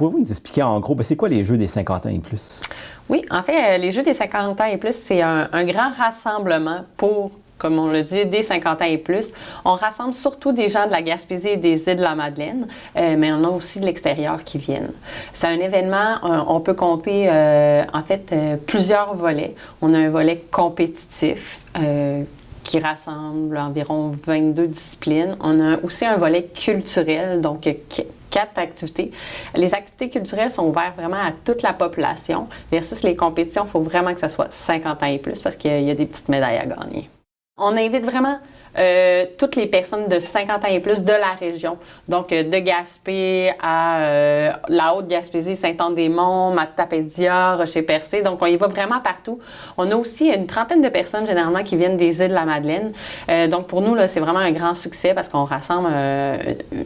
Pouvez-vous nous expliquer en gros, c'est quoi les Jeux des 50 ans et plus? Oui, en fait, les Jeux des 50 ans et plus, c'est un grand rassemblement pour, comme on le dit, des 50 ans et plus. On rassemble surtout des gens de la Gaspésie et des îles de la Madeleine, mais on a aussi de l'extérieur qui viennent. C'est un événement, on peut compter en fait plusieurs volets. On a un volet compétitif qui rassemble environ 22 disciplines. On a aussi un volet culturel, donc 4 activités. Les activités culturelles sont ouvertes vraiment à toute la population, versus les compétitions, il faut vraiment que ça soit 50 ans et plus parce qu'il y a des petites médailles à gagner. On invite vraiment toutes les personnes de 50 ans et plus de la région, donc de Gaspé à la Haute-Gaspésie, Saint-Anne-des-Monts, Matapédia, Rocher-Percé, donc on y va vraiment partout. On a aussi une trentaine de personnes généralement qui viennent des îles de la Madeleine, donc pour nous, là, c'est vraiment un grand succès parce qu'on rassemble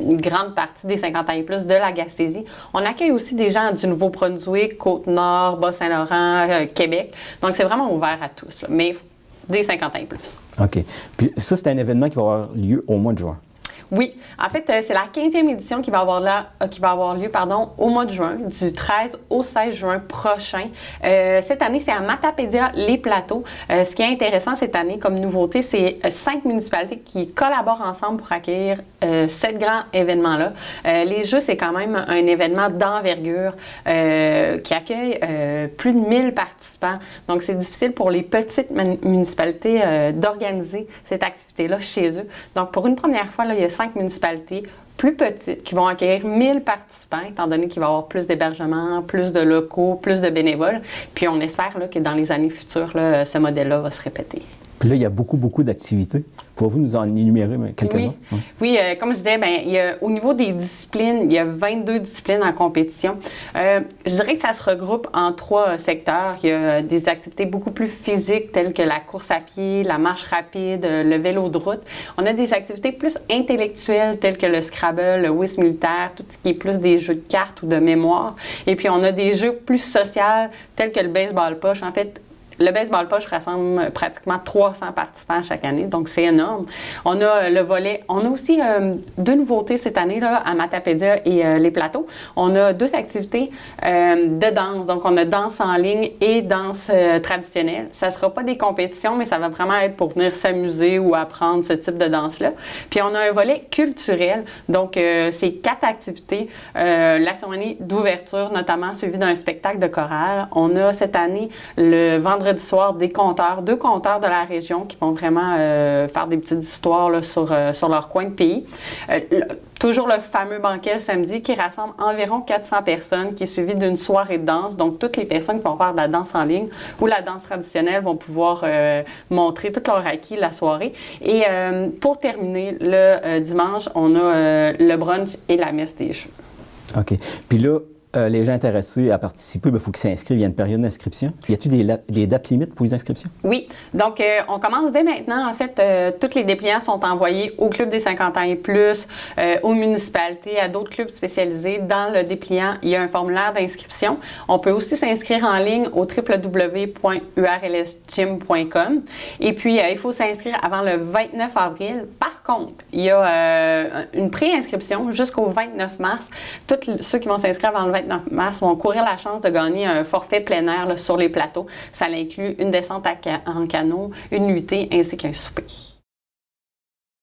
une grande partie des 50 ans et plus de la Gaspésie. On accueille aussi des gens du Nouveau-Brunswick, Côte-Nord, Bas-Saint-Laurent, Québec, donc c'est vraiment ouvert à tous, là, mais des 50 ans et plus. OK. Puis ça, c'est un événement qui va avoir lieu au mois de juin. Oui, en fait, c'est la 15e édition qui va avoir lieu au mois de juin, du 13 au 16 juin prochain. Cette année, c'est à Matapédia, les Plateaux. Ce qui est intéressant cette année comme nouveauté, c'est 5 municipalités qui collaborent ensemble pour accueillir cet grand événement-là. Les Jeux, c'est quand même un événement d'envergure qui accueille plus de 1000 participants. Donc, c'est difficile pour les petites municipalités d'organiser cette activité-là chez eux. Donc, pour une première fois, là, il y a 5 municipalités plus petites qui vont accueillir 1000 participants, étant donné qu'il va y avoir plus d'hébergements, plus de locaux, plus de bénévoles. Puis on espère là, que dans les années futures, là, ce modèle-là va se répéter. Puis là, il y a beaucoup d'activités. Pouvez-vous nous en énumérer quelques-uns? Oui, comme je disais, au niveau des disciplines, il y a 22 disciplines en compétition. Je dirais que ça se regroupe en 3 secteurs. Il y a des activités beaucoup plus physiques telles que la course à pied, la marche rapide, le vélo de route. On a des activités plus intellectuelles telles que le Scrabble, le whist militaire, tout ce qui est plus des jeux de cartes ou de mémoire. Et puis, on a des jeux plus sociaux tels que le baseball poche. En fait, le baseball poche rassemble pratiquement 300 participants chaque année, donc c'est énorme. On a le volet, on a aussi 2 nouveautés cette année là, à Matapédia et les Plateaux. On a 2 activités de danse, donc on a danse en ligne et danse traditionnelle. Ça ne sera pas des compétitions, mais ça va vraiment être pour venir s'amuser ou apprendre ce type de danse-là. Puis on a un volet culturel, donc c'est 4 activités. La cérémonie d'ouverture, notamment suivie d'un spectacle de chorale. On a cette année le vendredi soir, 2 conteurs de la région qui vont vraiment faire des petites histoires là, sur leur coin de pays. Toujours le fameux banquet le samedi qui rassemble environ 400 personnes, qui est suivi d'une soirée de danse. Donc, toutes les personnes qui vont faire de la danse en ligne ou la danse traditionnelle vont pouvoir montrer tout leur acquis la soirée. Et pour terminer, le dimanche, on a le brunch et la messe des Jeux. OK. Puis là, les gens intéressés à participer, il faut qu'ils s'inscrivent. Il y a une période d'inscription. Y a-t-il des dates limites pour les inscriptions? Oui. Donc, on commence dès maintenant. En fait, tous les dépliants sont envoyés au Club des 50 ans et plus, aux municipalités, à d'autres clubs spécialisés. Dans le dépliant, il y a un formulaire d'inscription. On peut aussi s'inscrire en ligne au www.urlsgym.com. Et puis, il faut s'inscrire avant le 29 avril. Par contre, il y a une pré-inscription jusqu'au 29 mars. Tous ceux qui vont s'inscrire avant le 29 mars vont courir la chance de gagner un forfait plein air là, sur les plateaux. Ça inclut une descente en canot, une nuitée ainsi qu'un souper.